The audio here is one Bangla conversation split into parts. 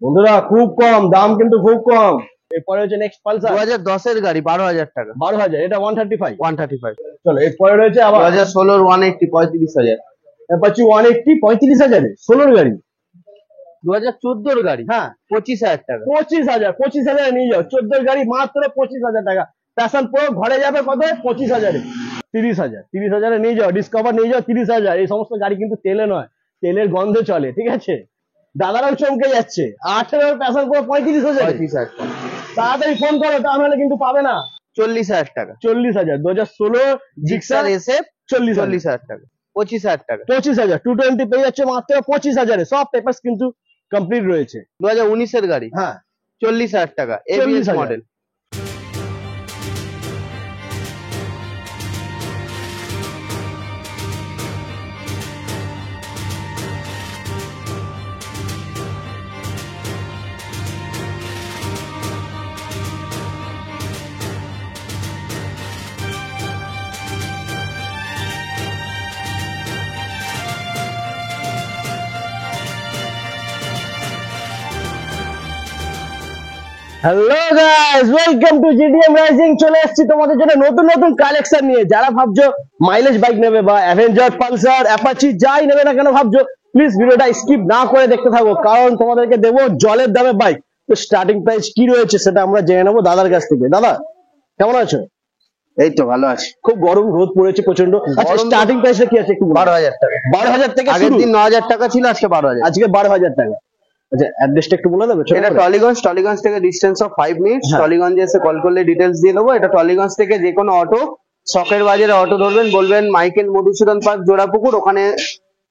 বন্ধুরা খুব কম দাম, কিন্তু খুব কম। এরপরে হচ্ছে নেক্সট পালসার 2010 এর গাড়ি, 12,000 টাকা। 12,000, এটা 135। 135। চলো এরপরে রয়েছে আবার 2016 180, 35,000। অ্যাপাচি 180, 35,000 16 গাড়ি। 2014 গাড়ি, হ্যাঁ 25,000 টাকা। 25,000 নিয়ে যাও। 14 গাড়ি মাত্র 25,000 টাকা। প্যাশন প্রো ঘরে যাবে কত? 25,000। 30,000 নিয়ে যাও। ডিসকভার নিয়ে যাও 30,000। এই সমস্ত গাড়ি কিন্তু তেলে নয়, তেলের গন্ধে চলে, ঠিক আছে? দাদারাও চমকে যাচ্ছে। 18 প্যাশন প্রো 35,000। 35,000 টাকা। তাড়াতাড়ি ফোন করো, তা নাহলে কিন্তু পাবে না। 40,000 টাকা। 40,000 2016 জিক্সার SF 40,000 40,000 টাকা। 25,000 টাকা। 25,000 220 পেয়ে যাচ্ছে মাত্র 25,000। সব পেপারস কিন্তু কমপ্লিট রয়েছে। 2019 এর গাড়ি, হ্যাঁ 40,000 টাকা। ABS 40,000 model. Hello guys, welcome to GDM rising. চলে এসেছি তোমাদের জন্য নতুন নতুন কালেকশন নিয়ে। যারা ভাবছো মাইলেজ বাইক নেবে বা অ্যাভেঞ্জার, পালসার, অ্যাপাচি যাই নেবে না কেন ভাবছো, প্লিজ ভিডিওটা স্কিপ না করে দেখতে থাকো, কারণ তোমাদেরকে দেবো জলের দামে বাইক। তো স্টার্টিং প্রাইস কি রয়েছে সেটা আমরা জেনে নেবো দাদার কাছ থেকে। দাদা কেমন আছো? এই তো ভালো আছে। খুব গরম, রোদ পড়েছে প্রচন্ড। আচ্ছা স্টার্টিং প্রাইসটা কি আছে একটু 12,000 টাকা। 12,000 থেকে আগের শুরু? দিন 9,000 টাকা ছিল, আজকে 12,000। আজকে 12,000 টাকা। আচ্ছা অ্যাড্রেসটা একটু বলে দেবে? এটা টলিগঞ্জ থেকে ডিস্টেন্স অফ 5 মিনিটস। হ্যাঁ। টলিগঞ্জে এসে কল করলে ডিটেলস দিয়ে দেবো। এটা টলিগঞ্জ থেকে যে কোনো অটো, শখের বাজারে অটো ধরবেন, বলবেন মাইকেল মধুসূদন পার্ক জোড়াপুকুর, ওখানে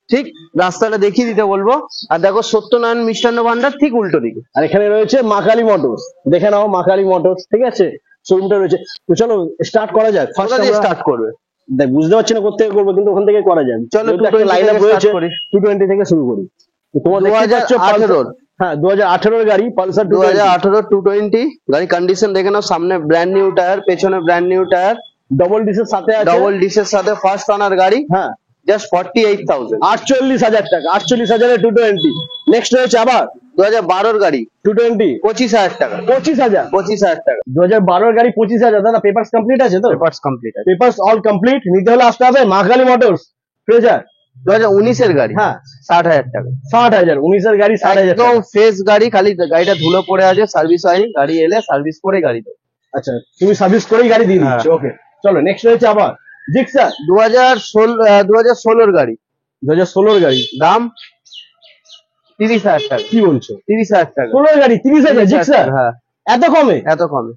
ঠিক রাস্তাটা দেখিয়ে দিতে বলবো। আর দেখো সত্যনারায়ণ মিষ্টান্ন ভান্ডার ঠিক উল্টো দিকে। আর এখানে রয়েছে মা কালী মোটরস, দেখে নাও মা কালী মোটরস, ঠিক আছে? শোরুমটা রয়েছে। তো চলো স্টার্ট করা যাক। ফার্স্ট স্টার্ট করবে। দেখ বুঝতে পারছি না কোথা থেকে করবো, কিন্তু ওখান থেকে করা যায়। চলো, লাইন আপ 220 থেকে রয়েছে, start করি। 220 থেকে শুরু করি। তো তোমার 2018 হ্যাঁ 2018 গাড়ি পালসার 2018 220 গাড়ি। কন্ডিশন দেখে নাও। সামনে ব্র্যান্ড নিউ টায়ার, পেছনে ব্র্যান্ড নিউ টায়ার, ডবল ডিসের সাথে আছে। ডবল ডিসের সাথে ফার্স্ট ওনার গাড়ি। হ্যাঁ জাস্ট 48,000। 48,000 টাকা। 48,000 220। নেক্সট রয়েছে আবার 2012 গাড়ি 220 25,000 টাকা। 25,000। 25,000 টাকা। 2012 গাড়ি 25,000। দাদা পেপারস কমপ্লিট আছে তো? পেপারস কমপ্লিট আছে। Papers all complete. নিতে হলে আসতে হবে মা কালী মোটরস, ট্রেজার। 2019 এর গাড়ি, হ্যাঁ 60,000 টাকা। 60,000। 19 এর গাড়ি 60,000 একদম ফ্রেশ গাড়ি, খালি গাড়িটা ধুলো পড়ে আছে, সার্ভিস হয়নি। গাড়ি এলে সার্ভিস করে গাড়ি দেবো। আচ্ছা তুমি সার্ভিস করেই গাড়ি দিয়ে দিচ্ছ? হ্যাঁ। ওকে চলো নেক্সট রয়েছে আবার জিক্সার 2016 গাড়ি, 2016 গাড়ি। দাম 30,000 টাকা। কি বলছো? 30,000 টাকা। 16 গাড়ি 30,000 জিক্সার? হ্যাঁ, এত কমে? এত কমে।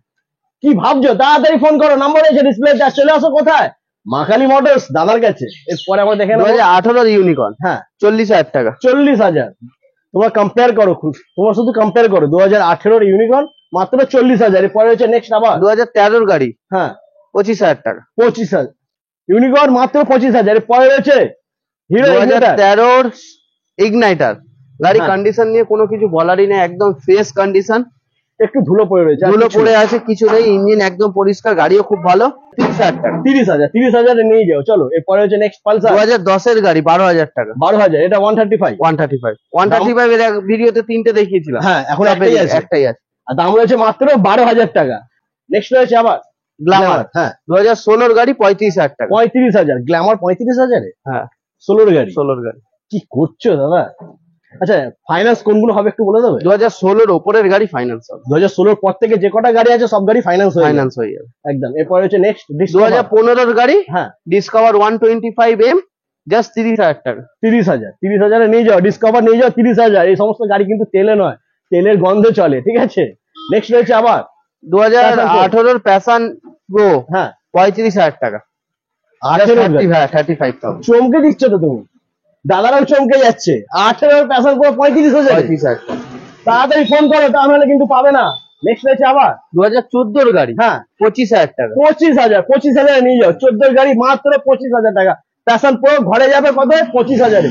কি ভাবছো? তাড়াতাড়ি ফোন করো, নাম্বার আছে ডিসপ্লেতে। চলে আসো কোথায়? মা কালী মোটরস দাদার কাছে। এরপরে আমরা দেখে নেবো 2018 ইউনিকর্ন, হ্যাঁ 40,000 টাকা। 40,000। তোমরা কম্পেয়ার করো, তোমরা শুধু কম্পেয়ার করো। 2018 ইউনিকর্ন মাত্র 40,000। এরপরে হচ্ছে নেক্সট আবার 2013 গাড়ি, হ্যাঁ 25,000 টাকা। 25,000। ইউনিকর্ন মাত্র 25,000। এরপরে রয়েছে হিরো 2013 ইগনাইটার গাড়ি। হ্যাঁ। কন্ডিশন নিয়ে কোনো কিছু বলারই নেই, একদম ফ্রেশ কন্ডিশন। একটু ধুলো পড়ে রয়েছে, ধুলো পড়ে আছে, কিছু নেই। ইঞ্জিন একদম পরিষ্কার, গাড়িও খুব ভালো। 30,000 টাকা। 30,000 নিয়ে যাও। চলো এরপরে হচ্ছে নেক্সট পালসার 2010 এর গাড়ি, 12,000 টাকা। 12,000। এটা 135। 135 এর ভিডিওতে 3টে দেখিয়েছিলাম। হ্যাঁ এখন একটাই আছে। একটাই আছে। আর দাম রয়েছে মাত্র 12,000 টাকা। নেক্সট রয়েছে আবার গ্ল্যামার, হ্যাঁ 2016 গাড়ি, 35,000 টাকা। 35,000। গ্ল্যামার 35,000। হ্যাঁ 16 গাড়ি। 16 গাড়ি। কি করছো দাদা? আচ্ছা ফাইন্যান্স কোনগুলো হবে একটু বলে দেবে? 2016 ওপরের গাড়ি ফাইন্যান্স হবে। 2016 পর থেকে যে কটা গাড়ি আছে সব গাড়ি ফাইন্যান্স হয়ে যাবে। ফাইন্যান্স হয়ে যাবে একদম। এরপরে হচ্ছে নেক্সট 2015 গাড়ি, হ্যাঁ ডিসকভার 125M, জাস্ট 30,000 টাকা। 30,000 নিয়ে যাও। ডিসকভার নিয়ে যাও 30,000। এই সমস্ত গাড়ি কিন্তু তেলে নয়, তেলের গন্ধে চলে, ঠিক আছে? নেক্সট রয়েছে আবার 2018 প্যাশন প্রো, হ্যাঁ 35,000 টাকা। 35,000। চমকে দিচ্ছ তো তুমি, দাদারাও চমকে যাচ্ছে। 18 প্যাশন প্রো 35,000। 35,000। তাড়াতাড়ি ফোন করো, তা নাহলে কিন্তু পাবে না। নেক্সট রয়েছে আবার 2014 গাড়ি, হ্যাঁ 25,000 টাকা। 25,000 নিয়ে যাও। 14 গাড়ি মাত্র 25,000 টাকা। প্যাশন প্রো ঘরে যাবে কত? 25,000।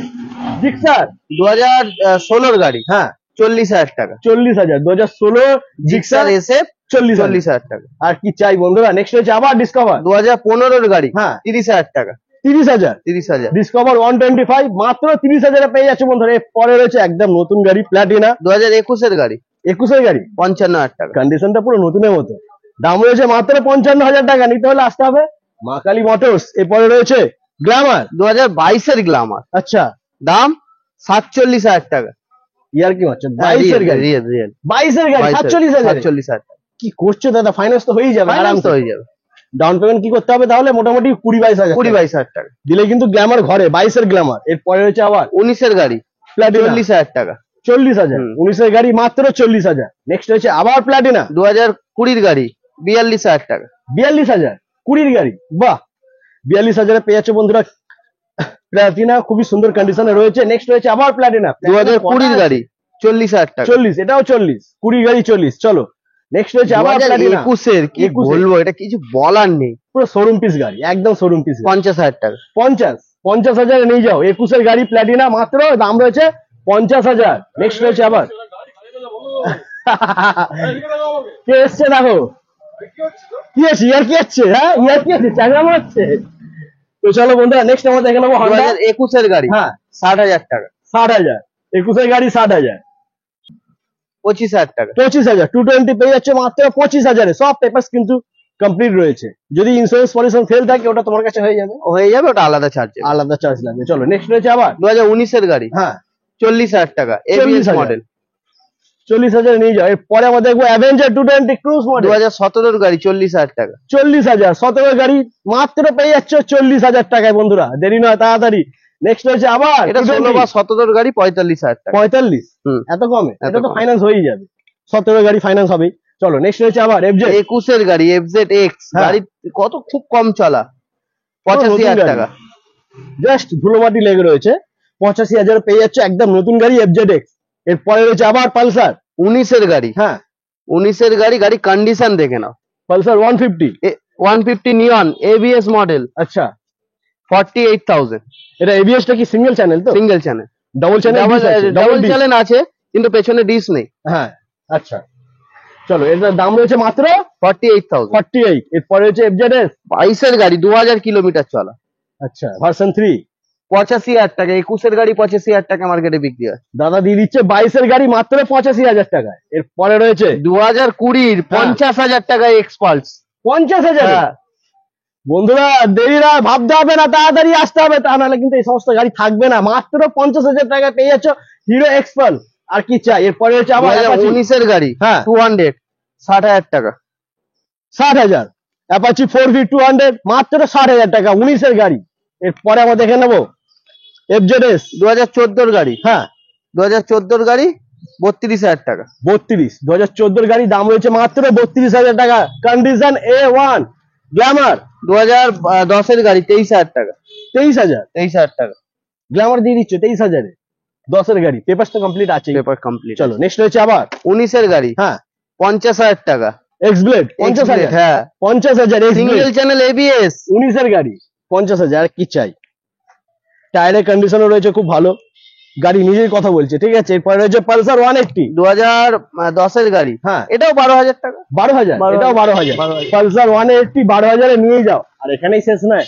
জিক্সার 2016 গাড়ি, হ্যাঁ 40,000 টাকা। 40,000। 2016 জিক্সার জিক্সার SF 40,000 40,000 টাকা। আর কি চাই বন্ধুরা? নেক্সট রয়েছে আবার ডিসকভার 2015 গাড়ি, হ্যাঁ 30,000 টাকা। 30,000। 30,000। ডিসকভার 125 মাত্র 30,000 পেয়ে যাচ্ছে বন্ধুরা। এর পরে রয়েছে একদম নতুন গাড়ি প্লাটিনা, 2021 গাড়ি, 21 গাড়ি, 55,000 টাকা। কন্ডিশনটা পুরো নতুনের মতো। দাম রয়েছে মাত্র 55,000 টাকা। নিতে হলে আসতে হবে মা কালী মোটরস। এরপরে রয়েছে গ্ল্যামার। 2022 গ্ল্যামার, আচ্ছা, দাম 47,000 টাকা। ইয়ার কি হচ্ছে? 22 গাড়ি, রিয়েল 22 গাড়ি 47,000। 47,000 টাকা। কি করছো দাদা? ফাইন্যান্স তো হয়েই যাবে ফাইন্যান্স আরামসে। তো হয়ে যাবে। ডাউন পেমেন্ট কি করতে হবে তাহলে? মোটামুটি 20-22 হাজার। 20-22,000 টাকা দিলে কিন্তু গ্ল্যামার ঘরে। 22 গ্ল্যামার। এরপরে রয়েছে আবার 19 গাড়ি, প্লাটিনা, 40,000 টাকা। 40,000। 19 গাড়ি মাত্র 40,000। নেক্সট রয়েছে আবার প্লাটিনা, 2020 গাড়ি, 42,000 টাকা। 42,000। 20 গাড়ি, বাহ, 42,000 পেয়ে যাচ্ছে বন্ধুরা প্লাটিনা। খুবই সুন্দর কন্ডিশনে রয়েছে। নেক্সট রয়েছে আবার প্লাটিনা, 2020 গাড়ি, 40,000 টাকা। 40, এটাও 40। 20 গাড়ি 40। চলো নেক্সট রয়েছে আবার প্লাটিনা, 2021 কি 21 বলবো, এটা কিছু বলার নেই। পুরো শোরুম পিস গাড়ি, একদম শোরুম পিস। 50,000 টাকা। 50,000 নিয়ে যাও। 21 গাড়ি প্লাটিনা মাত্র, দাম রয়েছে 50,000। নেক্সট রয়েছে আবার কে এসছে দেখো, কি আছে? ইয়ার কি আছে? হ্যাঁ, ইয়ার কি আছে? চাকরা মারছে। তো চলো বন্ধুরা নেক্সট আমরা দেখে নেবো হন্ডা। 2021 গাড়ি, হ্যাঁ, 60,000 টাকা। 60,000। 21 গাড়ি 60,000। 25,000 টাকা। 25,000। 220 পেয়ে যাচ্ছে মাত্র 25,000। সব পেপারস কিন্তু কমপ্লিট রয়েছে। যদি ইন্স্যুরেন্স পলিউশন ফেল থাকে ওটা তোমার কাছে হয়ে যাবে, হয়ে যাবে, ওটা আলাদা চার্জ। আলাদা চার্জ লাগবে। চলো নেক্সট রয়েছে আবার 2019 গাড়ি, হ্যাঁ 40,000 টাকা, এবিএস 40,000। মডেল। 40,000 নিয়ে যাও। এরপরে আমরা দেখবো অ্যাভেঞ্জার 220 ক্রুজ মডেল, 2017 গাড়ি, 40,000 টাকা। 40,000। 17 গাড়ি মাত্র পেয়ে যাচ্ছে 40,000 টাকায় বন্ধুরা। দেরি নয়, তাড়াতাড়ি। নেক্সট রয়েছে আবার এটা 16 বা 17 গাড়ি, 45,000 টাকা। 45। হুম। এত কমে? এত এটা তো কমে। ফাইন্যান্স হয়েই যাবে। 17 গাড়ি ফাইন্যান্স হবেই। চলো নেক্সট রয়েছে আবার এফজেড। 21 গাড়ি, এফজেড এক্স হ্যাঁ। গাড়ি, কত খুব কম চলা, 85,000 টাকা। জাস্ট ধুলোমাটি লেগে রয়েছে। 85,000 পেয়ে যাচ্ছে একদম নতুন গাড়ি এফজেড এক্স। এরপরে রয়েছে আবার পালসার। 19 গাড়ি, হ্যাঁ 19 গাড়ি, গাড়ি কন্ডিশন দেখে নাও। পালসার 150। 150 নিয়ন, এবিএস মডেল, আচ্ছা, 48,000। এটা এবিএস টা কি সিঙ্গেল চ্যানেল তো? Single channel. Double channel? Double channel আছে কিন্তু পেছনে ডিস নেই। হ্যাঁ, আচ্ছা। চলো এটার দাম রয়েছে মাত্র 48,000। 48। এরপরে রয়েছে এফজেড এস। 22 গাড়ি, 2000 কিলোমিটার চলা, আচ্ছা, ভার্সন 3। 85,000 টাকা। 21 গাড়ি 85,000 টাকা মার্কেটে বিক্রি হয়। দাদা দিয়ে দিচ্ছে 22 গাড়ি মাত্র 85,000 টাকায়। এরপরে রয়েছে 2020 50,000 টাকা এক্সপালস। 50,000। হ্যাঁ। বন্ধুরা দেরি না, ভাবতে হবে না, তাড়াতাড়ি আসতে হবে, তা নাহলে কিন্তু এই সমস্ত গাড়ি থাকবে না। মাত্র 50,000 টাকায় পেয়ে যাচ্ছ হিরো এক্সপাল। আর কি চাই? এরপরে হচ্ছে আবার 2019 গাড়ি, হ্যাঁ 200, 60,000 টাকা। 60,000। অ্যাপাচি 4V 200 মাত্র 60,000 টাকা। 19 গাড়ি। এরপরে আমরা দেখে নেবো এফজেড এস। 2014 গাড়ি, হ্যাঁ 2014 গাড়ি, 32,000 টাকা। 32। 2014 গাড়ি, দাম রয়েছে মাত্র 32,000 টাকা। Condition A1। গ্ল্যামার 2010 গাড়ি, 23,000 টাকা। 23,000। 23,000 টাকা। গ্ল্যামার দিয়ে দিচ্ছ 23,000 এ। 10 গাড়ি, পেপার তো কমপ্লিট আছে। Paper complete. চলো নেক্সট রয়েছে আবার 19 গাড়ি, হ্যাঁ 50,000 টাকা। X blade 50,000। হ্যাঁ, 50,000 x single blade channel ABS. 19 গাড়ি 50,000। কি চাই? টায়ারের কন্ডিশনও রয়েছে খুব ভালো। গাড়ি নিজেই কথা বলছে, ঠিক আছে। এরপরে রয়েছে পালসার 180। 2010 গাড়ি, হ্যাঁ এটাও 12,000 টাকা। 12,000। 12,000 এটাও 12,000। 12,000 পালসার 180 12,000 এ নিয়ে যাও। আর এখানেই শেষ নয়,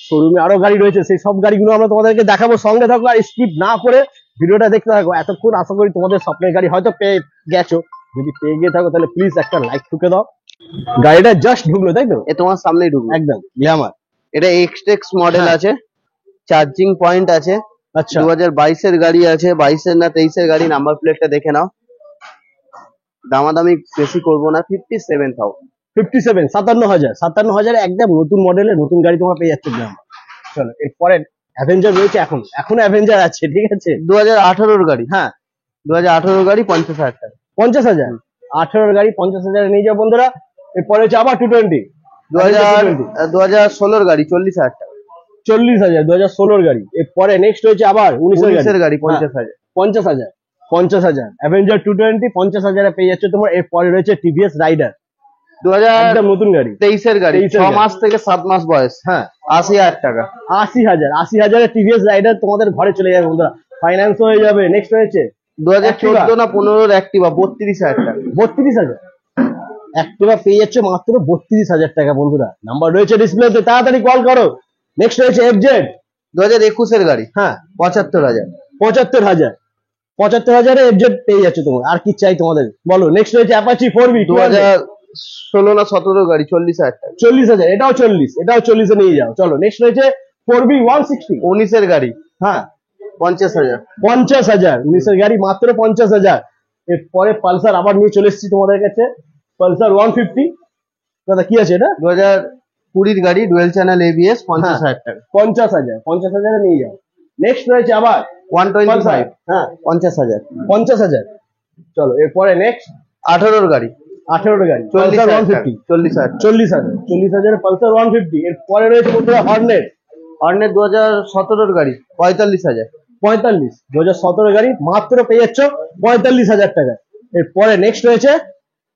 শোরুমে আরো গাড়ি রয়েছে। সেই সব গাড়িগুলো আমরা তোমাদেরকে দেখাবো। সঙ্গে থাকো আর স্কিপ না করে ভিডিওটা দেখতে থাকো। এতক্ষণ আশা করি তোমাদের স্বপ্নের গাড়ি হয়তো পেয়ে গেছো। যদি পেয়ে গিয়ে থাকো তাহলে প্লিজ একটা লাইক ঠুকে দাও। গাড়িটা জাস্ট ঢুকলো, তাই তো? এ তোমার সামনেই ঢুকবে। একদম গ্ল্যামার। এটা এক্সটেক্স মডেল হ্যাঁ। আছে, চার্জিং পয়েন্ট আছে। আচ্ছা 2022 গাড়ি আছে, 22 না 23 গাড়ি। নাম্বার প্লেটটা দেখে নাও। দামাদামি বেশি করবো না, 57,000। 57। 57,000। 57,000 একদম নতুন মডেলের নতুন গাড়ি তোমরা পেয়ে যাচ্ছ গ্ল্যামার। চলো এরপরে অ্যাভেঞ্জার রয়েছে। এখন অ্যাভেঞ্জার আছে, ঠিক আছে। 2018 গাড়ি, হ্যাঁ 2018 গাড়ি, 50,000 টাকা। 50,000। 18 গাড়ি 50,000 নিয়ে যাও বন্ধুরা। এরপরে হচ্ছে আবার 220। 2016 গাড়ি, 40,000 টাকা। 40,000। 2016 গাড়ি। এরপরে নেক্সট হয়েছে আবার 19 19 গাড়ি, হ্যাঁ, 50,000। 50,000। 50,000 অ্যাভেঞ্জার 220 50,000 এ পেয়ে যাচ্ছে তোমার। এরপরে রয়েছে টিভিএস রাইডার, একদম 2023 নতুন গাড়ি। গাড়ি, 23 6 মাস থেকে 7 মাস বয়স, হ্যাঁ 80,000 টাকা। 80,000। 80,000 এর টিভিএস রাইডার তোমাদের ঘরে চলে যাবে বন্ধুরা। ফাইন্যান্স হয়ে যাবে। নেক্সট রয়েছে 2014 না 15 অ্যাক্টিভা, 32,000 টাকা। 32,000। অ্যাক্টিভা পেয়ে যাচ্ছে মাত্র 32,000 টাকা বন্ধুরা। নাম্বার রয়েছে ডিসপ্লেতে, তাড়াতাড়ি কল করো। নেক্সট রয়েছে এফজেড। 2021 গাড়ি, হ্যাঁ 75,000। 75,000। 75,000-এ এফজেড পেয়ে যাচ্ছে তোমার, আর কি চাই তোমাদের বলো। নেক্সট রয়েছে অ্যাপাচি 4B 2016 না 17 গাড়ি, 40,000 টাকা। 40,000, এটাও 40, এটাও 40-এ নিয়ে যাও। চলো নেক্সট রয়েছে 4B 160। 19 গাড়ি, হ্যাঁ 50,000। 50,000, 19-এর গাড়ি মাত্র 50,000। এরপরে পালসার আবার নিয়ে চলে এসেছি তোমাদের কাছে, পালসার 150। দাদা কি আছে এটা? 2020 গাড়ি, ডুয়েল চ্যানেল ABS, 50,000 টাকা। 50,000, 50,000-এ নিয়ে যাও। নেক্সট রয়েছে আবার 125, হ্যাঁ 50,000। 50,000। চলো এরপরে নেক্সট 18 গাড়ি, 18-এর গাড়ি, 40,000 পালসার টাকা। 150। 40,000। 40,000, 40,000-এর পালসার 150। এরপরে রয়েছে বন্ধুরা হর্নেট অর্ণের 2017 গাড়ি, 45,000। 45, 2017 গাড়ি মাত্র পেয়ে যাচ্ছ 45,000 টাকা। এরপরে নেক্সট রয়েছে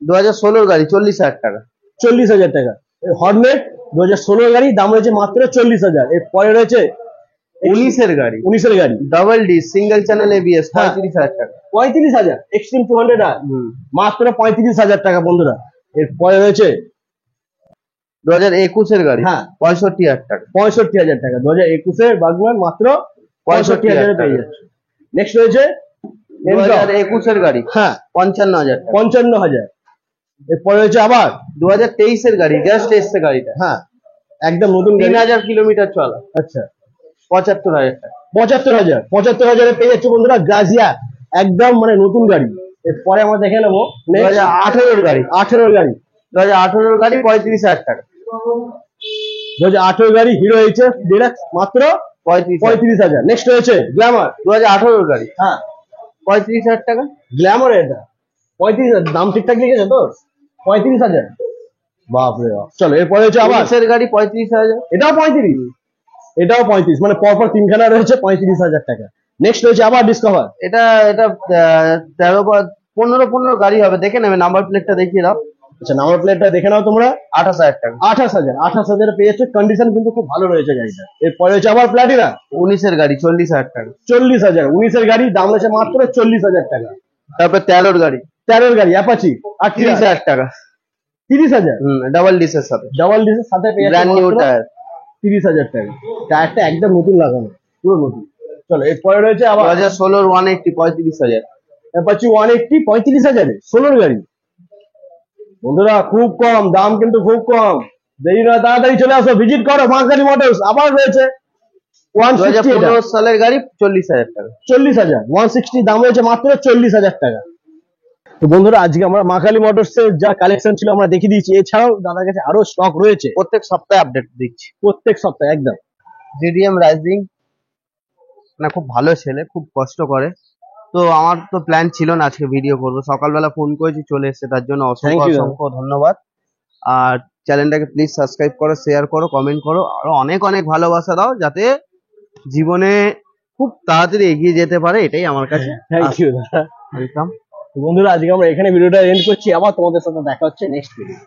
2016 গাড়ি, 40,000 টাকা। 40,000 টাকা। হর্নেট 2016 গাড়ি, দাম রয়েছে মাত্র 40,000। এরপরে রয়েছে 19 গাড়ি, 19-এর গাড়ি, double D single channel ABS, হ্যাঁ। 35,000 টাকা। 35,000, এক্সট্রিম 200R মাত্র 35,000 টাকা বন্ধুরা। এরপরে রয়েছে 2021 গাড়ি, হ্যাঁ। 65,000 টাকা। 65,000 টাকা। 2021-এর বাগমান মাত্র 65,000-এ পেয়ে যাচ্ছে। নেক্সট রয়েছে 2021 গাড়ি, হ্যাঁ 55,000 টাকা। 55,000। এরপরে রয়েছে আবার 2023 গাড়ি, জাস্ট এসছে গাড়িটা, হ্যাঁ একদম নতুন গাড়ি। 3000 কিলোমিটার চলা, আচ্ছা 75,000 টাকা। 75,000, 75,000-এ পেয়ে যাচ্ছে বন্ধুরা গ্রাজিয়া, একদম মানে নতুন গাড়ি। এরপরে আমরা দেখে নেবো 2018 গাড়ি, 18-এর গাড়ি, 2018 গাড়ি, 35,000 টাকা। 2018 গাড়ি হিরো এইচএফ ডিলাক্স মাত্র 35,000। 35,000। নেক্সট রয়েছে গ্ল্যামার, 2018 গাড়ি, হ্যাঁ 35,000 টাকা। গ্ল্যামার, এটা 35,000, দাম ঠিকঠাক লিখেছে তো? 35,000, বাপরে বাপ। চলো এরপরে হচ্ছে আবার 20 গাড়ি, 35,000। এটাও 35, এটাও 35, মানে পরপর তিনখানা রয়েছে 35,000 টাকা। নেক্সট রয়েছে আবার ডিসকভার, এটা এটা 13 বা 15 গাড়ি হবে, দেখে নেবে, নাম্বার প্লেটটা দেখিয়ে দাও। আচ্ছা নাম্বার প্লেটটা দেখে নাও তোমরা। 28,000 টাকা। 28,000 পেয়ে যাচ্ছে, কন্ডিশন কিন্তু খুব ভালো রয়েছে গাড়িটা। এরপরে হচ্ছে আবার প্লাটিনা, 19 গাড়ি, 40,000 টাকা। 40,000, 19-এর গাড়ি, দাম রয়েছে মাত্র 40,000 টাকা। তারপর 13 গাড়ি, 13-এর গাড়ি অ্যাপাচি 30,000 টাকা। 30,000, ডাবল ডিসের সাথে, ডাবল ডিসের সাথে পেয়ে ব্র্যান্ড নিউ যাচ্ছে টায়ার। 30,000 টাকা। টায়ারটা একদম নতুন লাগানো, পুরো নতুন। চলো এরপরে রয়েছে আবার 2016 180, 35,000। অ্যাপাচি 180, 35,000-এ 16-এর গাড়ি। বন্ধুরা খুব কম দাম, কিন্তু খুব কম। দেরি নয়, তাড়াতাড়ি চলে আসো, ভিজিট করো মহাকালী মোটরস। আবার রয়েছে 160, 2015 সালের গাড়ি, 40,000 টাকা। 40,000, 160, দাম রয়েছে মাত্র 40,000 টাকা। তো বন্ধুরা আজকে আমরা মহাকালী মোটরস এর যা কালেকশন ছিল আমরা দেখিয়ে দিয়েছি, এছাড়াও দাদার কাছে আরো স্টক রয়েছে, প্রত্যেক সপ্তাহে আপডেট দিচ্ছি। প্রত্যেক সপ্তাহে একদম। জিডিএম রাইজিং না, খুব ভালো ছেলে, খুব কষ্ট করে। তো আমার তো প্ল্যান ছিল না আজকে ভিডিও করবো, সকালবেলা ফোন করেছি, চলে এসেছে, তার জন্য Thank অসংখ্য you. অসংখ্য ধন্যবাদ। আর চ্যানেলটাকে প্লিজ সাবস্ক্রাইব করো, শেয়ার করো, কমেন্ট করো, আরো অনেক অনেক ভালোবাসা দাও, যাতে জীবনে খুব তাড়াতাড়ি এগিয়ে যেতে পারে, এটাই আমার কাছে। থ্যাংক ইউ দাদা। ওয়েলকাম। বন্ধুরা আজকে আমরা এখানে ভিডিওটা এন্ড করছি, আবার তোমাদের সাথে দেখা হচ্ছে নেক্সট ভিডিও।